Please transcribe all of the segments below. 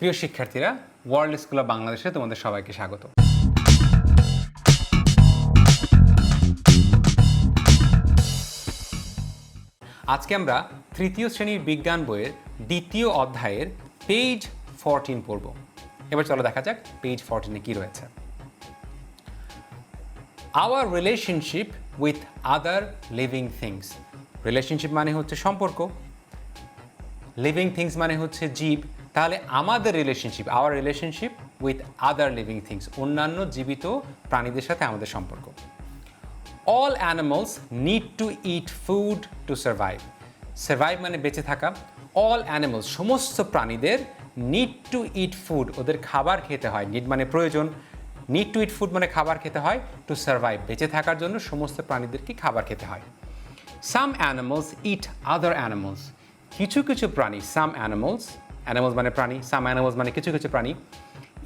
প্রিয় শিক্ষার্থীরা, world school of বাংলাদেশে তোমাদের সবাইকে স্বাগত। আজকে আমরা তৃতীয় শ্রেণীর বিজ্ঞান বইয়ের দ্বিতীয় অধ্যায়ের পেজ 14 পড়ব। এবার চলো দেখা যাক পেজ 14-এ কি রয়েছে। Our relationship with other living things. Relationship মানে হচ্ছে সম্পর্ক, লিভিং থিংস মানে হচ্ছে জীব। তাহলে আমাদের relationship, our relationship with other living things, অন্যান্য জীবিত প্রাণীদের সাথে আমাদের সম্পর্ক। All animals need to eat food to survive. Survive মানে বেঁচে থাকা। অল অ্যানিমালস, সমস্ত প্রাণীদের নিড টু ইট ফুড, ওদের খাবার খেতে হয়। নিড মানে প্রয়োজন, নিড টু ইট ফুড মানে খাবার খেতে হয়। টু সার্ভাইভ, বেঁচে থাকার জন্য সমস্ত প্রাণীদেরকে খাবার খেতে হয়। সাম অ্যানিমালস ইট আদার অ্যানিমালস। কিছু কিছু প্রাণী, সাম অ্যানিমালস, অ্যানিমালস মানে প্রাণী, সাম অ্যানিমালস মানে কিছু কিছু প্রাণী,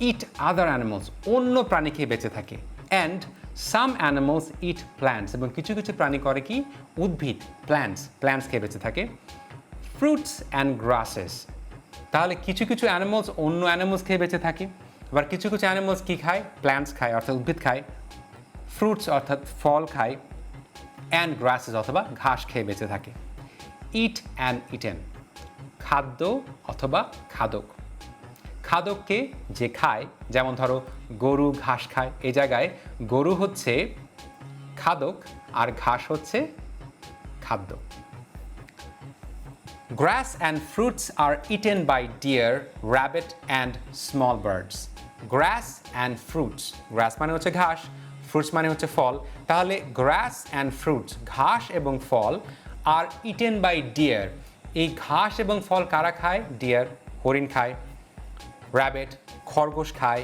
ইট আদার অ্যানিমালস, অন্য প্রাণী খেয়ে বেঁচে থাকে। And some animals it plants, এবং কিছু কিছু প্রাণী করে কি, উদ্ভিদ, প্ল্যান্টস খেয়ে বেঁচে থাকে। ফ্রুটস অ্যান্ড গ্রাসেস, তাহলে কিছু কিছু অ্যানিমালস অন্য অ্যানিমালস খেয়ে বেঁচে থাকে, আবার কিছু কিছু অ্যানিমালস কী খায়, প্ল্যান্টস খায় অর্থাৎ উদ্ভিদ খায়, ফ্রুটস অর্থাৎ ফল খায়, অ্যান্ড গ্রাসেস অথবা ঘাস খেয়ে বেঁচে থাকে। ইট অ্যান্ড ইটেন, খাদ্য অথবা খাদক। খাদককে যে খায়, যেমন ধরো গরু ঘাস খায়, এই জায়গায় গরু হচ্ছে খাদক আর ঘাস হচ্ছে খাদ্য। Grass and fruits are eaten by deer, rabbit and small birds. Grass and fruits, grass মানে হচ্ছে ঘাস, ফ্রুটস মানে হচ্ছে ফল। তাহলে গ্রাস অ্যান্ড ফ্রুটস, ঘাস এবং ফল, আর ইটেন বাই ডিয়ার, এই ঘাস এবং ফল কারা খায়, ডিয়ার হরিণ খায়, র্যাবিট খরগোশ খায়,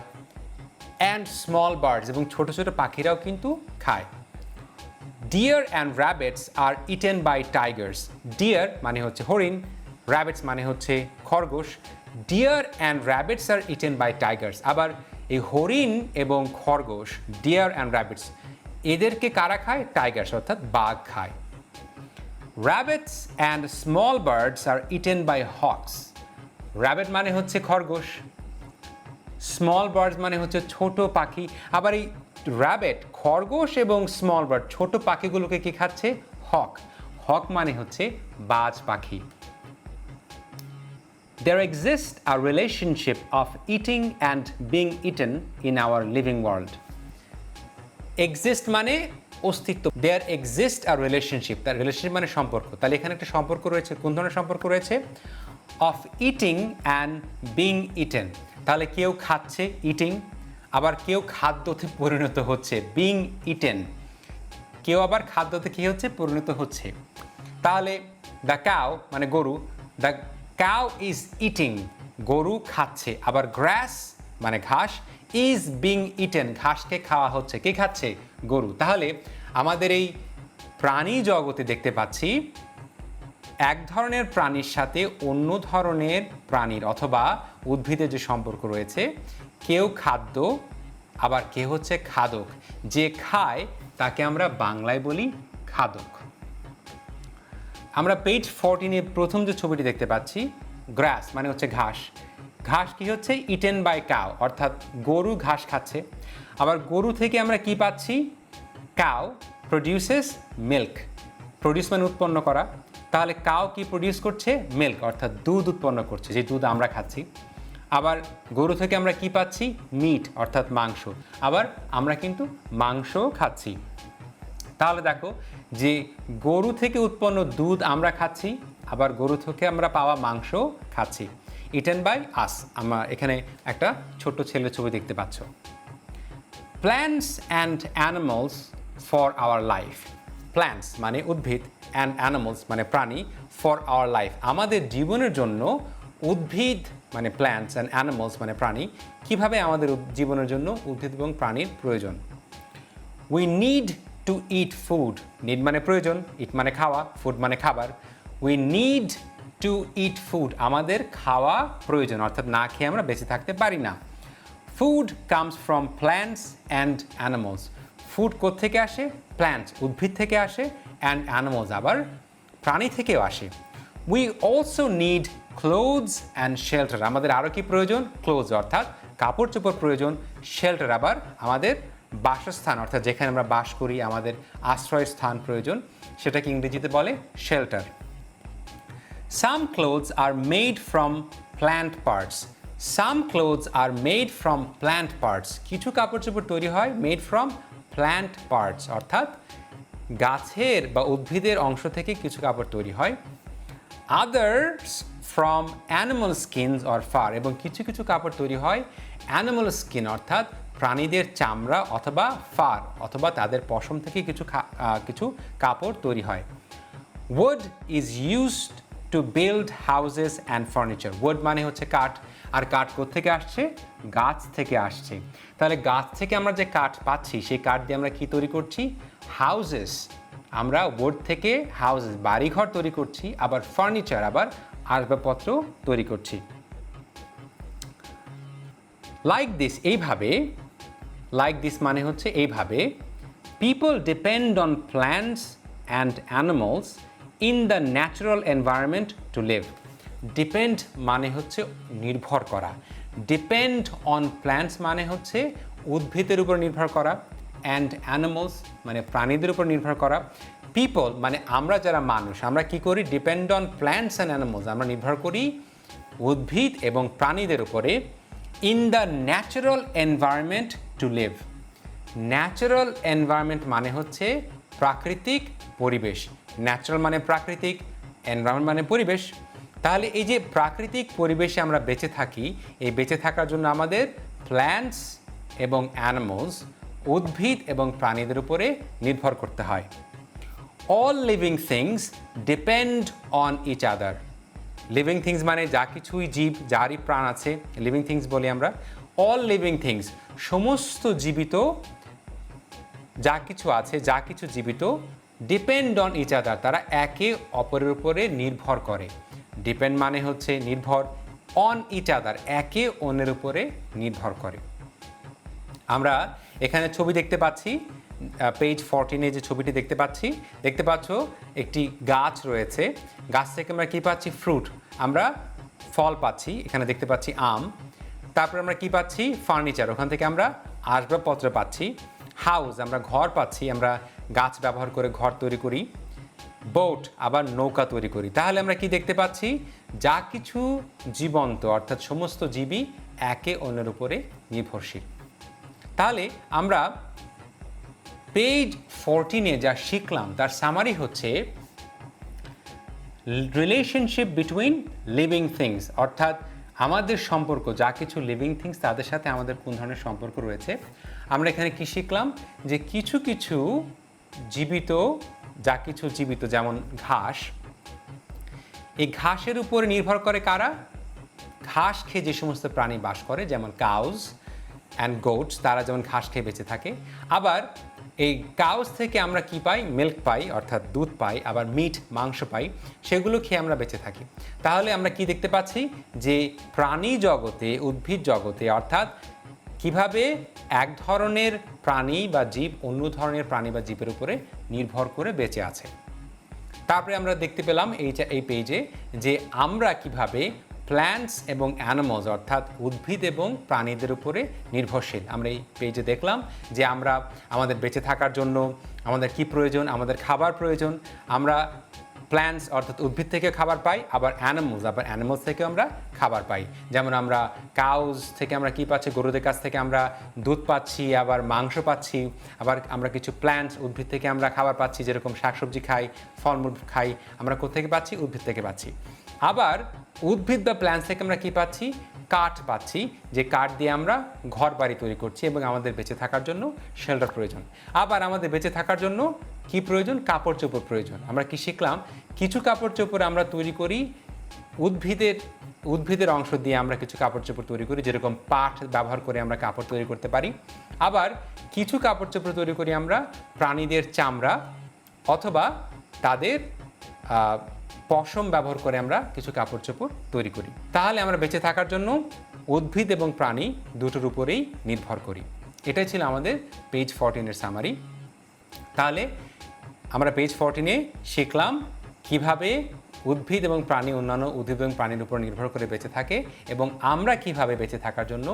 অ্যান্ড স্মল বার্ডস, এবং ছোট ছোট পাখিরাও কিন্তু খায়। Deer and rabbits are eaten by tigers. Deer মানে হচ্ছে হরিণ, র্যাবিটস মানে হচ্ছে খরগোশ। Deer and rabbits are eaten by tigers. আবার এই হরিণ এবং খরগোশ, ডিয়ার অ্যান্ড র্যাবিটস, এদেরকে কারা খায়, টাইগার্স অর্থাৎ বাঘ খায়। Rabbits and small birds are eaten by hawks. Rabbit মানে হচ্ছে খরগোশ, স্মল বার্ডস মানে হচ্ছে ছোট পাখি। আবার এই র্যাবিট, খরগোশ এবং স্মল বার্ড, ছোট পাখিগুলোকে কি খাচ্ছে, হক। হক মানে হচ্ছে বাজ পাখি। There exists a relationship of eating and being eaten in our living world. Exist মানে অস্তিত্ব। There exists a relationship, তার রিলেশনশিপ মানে সম্পর্ক। তাহলে এখানে একটা সম্পর্ক রয়েছে, কোন ধরনের সম্পর্ক রয়েছে, of eating and being eaten. তাহলে কেউ খাচ্ছে, ইটিং, আবার কেউ খাদ্যতে পরিণত হচ্ছে, বিং ইটেন। কেউ আবার খাদ্যতে কী হচ্ছে, পরিণত হচ্ছে। তাহলে দ্য কাউ মানে গরু, দ্য কাউ ইজ ইটিং, গরু খাচ্ছে। আবার গ্রাস মানে ঘাস, ইজ বিং ইটেন, ঘাসকে খাওয়া হচ্ছে। কে খাচ্ছে, গরু। তাহলে আমাদের এই প্রাণী জগতে দেখতে পাচ্ছি এক ধরনের প্রাণীর সাথে অন্য ধরনের প্রাণীর অথবা উদ্ভিদের যে সম্পর্ক রয়েছে, কেউ খাদ্য আবার কে হচ্ছে খাদক। যে খায় তাকে আমরা বাংলায় বলি খাদক। আমরা পেজ 14-এ প্রথম যে ছবিটি দেখতে পাচ্ছি, গ্রাস মানে হচ্ছে ঘাস। ঘাস কি হচ্ছে, ইটেন বাই কাউ, অর্থাৎ গরু ঘাস খাচ্ছে। আবার গরু থেকে আমরা কি পাচ্ছি, কাউ প্রডিউসেস মিল্ক। প্রডিউস মানে উৎপন্ন করা। তাহলে কাউ কি প্রডিউস করছে, মিল্ক অর্থাৎ দুধ উৎপন্ন করছে, যে দুধ আমরা খাচ্ছি। আবার গরু থেকে আমরা কি পাচ্ছি, মিট অর্থাৎ মাংস। আবার আমরা কিন্তু মাংসও খাচ্ছি। তাহলে দেখো যে গরু থেকে উৎপন্ন দুধ আমরা খাচ্ছি, আবার গরু থেকে আমরা পাওয়া মাংস খাচ্ছি। Eaten by us. আমরা এখানে একটা ছোট্ট ছেলের ছবি দেখতে পাচ্ছ। Plants and animals for our life. Plants মানে উদ্ভিদ, অ্যান্ড অ্যানিমালস মানে প্রাণী, ফর আওয়ার লাইফ আমাদের জীবনের জন্য। উদ্ভিদ মানে প্ল্যান্টস, অ্যান্ড অ্যানিমালস মানে প্রাণী। কিভাবে আমাদের জীবনের জন্য উদ্ভিদ এবং প্রাণীর প্রয়োজন। We need to eat food. Need মানে প্রয়োজন, ইট মানে খাওয়া, ফুড মানে খাবার। We need to eat food, আমাদের খাওয়া প্রয়োজন, অর্থাৎ না খেয়ে আমরা বেঁচে থাকতে পারি না। Food comes from plants and animals. Food কোত্থেকে আসে, প্ল্যান্টস উদ্ভিদ থেকে আসে, অ্যান্ড অ্যানিমালস আবার প্রাণী থেকেও আসে। We also need clothes and shelter, আমাদের আরও কি প্রয়োজন? ক্লোথস অর্থাৎ কাপড় চোপড় প্রয়োজন, শেল্টার আবার আমাদের বাসস্থান অর্থাৎ যেখানে আমরা বাস করি, আমাদের আশ্রয়স্থান প্রয়োজন, সেটাকে ইংরেজিতে বলে shelter. Some clothes are made from plant parts. Some clothes are made from plant parts. কিছু কাপড় চোপড় তৈরি হয় মেড ফ্রম প্ল্যান্ট পার্টস অর্থাৎ গাছের বা উদ্ভিদের অংশ থেকে কিছু কাপড় তৈরি হয়। Others from animal skins or fur, এবং কিছু কিছু কাপড় তৈরি হয় অ্যানিমাল স্কিন অর্থাৎ প্রাণীদের চামড়া অথবা ফার অথবা তাদের পশম থেকে কিছু কাপড় তৈরি হয়। Wood is used to build houses and furniture. Wood মানে হচ্ছে কাঠ, আর কাঠ কোত্থেকে আসছে? গাছ থেকে আসছে। তাহলে গাছ থেকে আমরা যে কাঠ পাচ্ছি সেই কাঠ দিয়ে আমরা কি তৈরি করছি? হাউজেস। আমরা wood থেকে হাউজেস বাড়িঘর তৈরি করছি, আবার ফার্নিচার আবার আসবাবপত্র তৈরি করছি। লাইক দিস, এইভাবে, লাইক দিস মানে হচ্ছে এইভাবে, people depend on plants and animals in the natural environment to live. Depend মানে হচ্ছে নির্ভর করা, ডিপেন্ড অন প্ল্যান্টস মানে হচ্ছে উদ্ভিদের উপর নির্ভর করা, অ্যান্ড অ্যানিমালস মানে প্রাণীদের উপর নির্ভর করা, পিপল মানে আমরা যারা মানুষ, আমরা কি করি? Depend on plants and animals, আমরা নির্ভর করি উদ্ভিদ এবং প্রাণীদের উপরে, in the natural environment to live. Natural environment মানে হচ্ছে প্রাকৃতিক পরিবেশ, ন্যাচারাল মানে প্রাকৃতিক, এনভায়রনমেন্ট মানে পরিবেশ। তাহলে এই যে প্রাকৃতিক পরিবেশে আমরা বেঁচে থাকি, এই বেঁচে থাকার জন্য আমাদের প্ল্যান্টস এবং অ্যানিমালস উদ্ভিদ এবং প্রাণীদের উপরে নির্ভর করতে হয়। All living things depend on each other. Living things মানে যা কিছুই জীব, যারই প্রাণ আছে, লিভিং থিংস বলি আমরা। অল লিভিং থিংস সমস্ত জীবিত যা কিছু আছে, যা কিছু জীবিত, ডিপেন্ড অন ইচ আদার তারা একে অপরের উপরে নির্ভর করে। ডিপেন্ড মানে হচ্ছে নির্ভর, অন ইচ আদার একে অন্যের উপরে নির্ভর করে। আমরা এখানে ছবি দেখতে পাচ্ছি, পেজ 14-এ যে ছবিটি দেখতে পাচ্ছ একটি গাছ রয়েছে, গাছ থেকে আমরা কি পাচ্ছি? ফ্রুট, আমরা ফল পাচ্ছি, এখানে দেখতে পাচ্ছি আম। তারপরে আমরা কি পাচ্ছি? ফার্নিচার, ওখান থেকে আমরা আসবাবপত্র পাচ্ছি। হাউস, আমরা ঘর পাচ্ছি, আমরা গাছ ব্যবহার করে ঘর তৈরি করি। বোট, আবার নৌকা তৈরি করি। তাহলে আমরা কি দেখতে পাচ্ছি? যা কিছু জীবন্ত অর্থাৎ সমস্ত জীবই একে অন্যের উপরে নির্ভরশীল। তাহলে আমরা পেজ 14-এ যা শিখলাম তার সামারি হচ্ছে রিলেশনশিপ বিটুইন লিভিং থিংস, অর্থাৎ আমাদের সম্পর্ক, যা কিছু লিভিং থিংস তাদের সাথে আমাদের কোন ধরনের সম্পর্ক রয়েছে। আমরা এখানে কি শিখলাম? যে কিছু কিছু জীবিত, যা কিছু জীবিত যেমন ঘাস, এই ঘাসের উপরে নির্ভর করে কারা? ঘাস খেয়ে যে সমস্ত প্রাণী বাস করে, যেমন কাউজ অ্যান্ড গোটস, তারা যেমন ঘাস খেয়ে বেঁচে থাকে। আবার এই কাউজ থেকে আমরা কি পাই? মিল্ক পাই অর্থাৎ দুধ পাই, আবার মিট মাংস পাই, সেগুলো খেয়ে আমরা বেঁচে থাকি। তাহলে আমরা কি দেখতে পাচ্ছি? যে প্রাণী জগতে, উদ্ভিদ জগতে অর্থাৎ কিভাবে এক ধরনের প্রাণী বা জীব অন্য ধরনের প্রাণী বা জীবের উপরে নির্ভর করে বেঁচে আছে। তারপরে আমরা দেখতে পেলাম এই পেজে যে আমরা কিভাবে প্ল্যান্টস এবং অ্যানিমালস অর্থাৎ উদ্ভিদ এবং প্রাণীদের উপরে নির্ভরশীল। আমরা এই পেজে দেখলাম যে আমরা আমাদের বেঁচে থাকার জন্য আমাদের কি প্রয়োজন? আমাদের খাবার প্রয়োজন। আমরা প্ল্যান্টস অর্থাৎ উদ্ভিদ থেকে খাবার পাই, আবার অ্যানিমালস থেকে আমরা খাবার পাই। যেমন আমরা কাউজ থেকে আমরা কি পাচ্ছি? গরুদের কাছ থেকে আমরা দুধ পাচ্ছি, আবার মাংস পাচ্ছি। আবার আমরা কিছু প্ল্যান্টস উদ্ভিদ থেকে আমরা খাবার পাচ্ছি, যেরকম শাকসবজি খাই, ফলমূল খাই, আমরা কোত্থেকে পাচ্ছি? উদ্ভিদ থেকে পাচ্ছি। আবার উদ্ভিদ বা প্ল্যান্টস থেকে আমরা কি পাচ্ছি? কাঠ পাচ্ছি, যে কাঠ দিয়ে আমরা ঘর বাড়ি তৈরি করছি এবং আমাদের বেঁচে থাকার জন্য শেল্টার প্রয়োজন। আবার আমাদের বেঁচে থাকার জন্য কি প্রয়োজন? কাপড় চোপড় প্রয়োজন। আমরা কি শিখলাম? কিছু কাপড় চোপড় আমরা তৈরি করি উদ্ভিদের অংশ দিয়ে, আমরা কিছু কাপড় চোপড় তৈরি করি, যেরকম পাট ব্যবহার করে আমরা কাপড় তৈরি করতে পারি। আবার কিছু কাপড় চোপড় তৈরি করি আমরা প্রাণীদের চামড়া অথবা তাদের পশম ব্যবহার করে আমরা কিছু কাপড় চোপড় তৈরি করি। তাহলে আমরা বেঁচে থাকার জন্য উদ্ভিদ এবং প্রাণী দুটোর উপরেই নির্ভর করি। এটাই ছিল আমাদের পেজ 14-এর সামারি। তাহলে আমরা পেজ 14-এ শিখলাম কিভাবে উদ্ভিদ এবং প্রাণী অন্যান্য উদ্ভিদ এবং প্রাণীর উপর নির্ভর করে বেঁচে থাকে এবং আমরা কিভাবে বেঁচে থাকার জন্য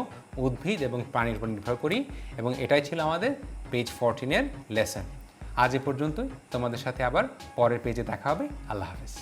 উদ্ভিদ এবং প্রাণীর উপর নির্ভর করি, এবং এটাই ছিল আমাদের পেজ 14-এর লেসন। আজ এ পর্যন্তই, তোমাদের সাথে আবার পরের পেজে দেখা হবে। আল্লাহ হাফেজ।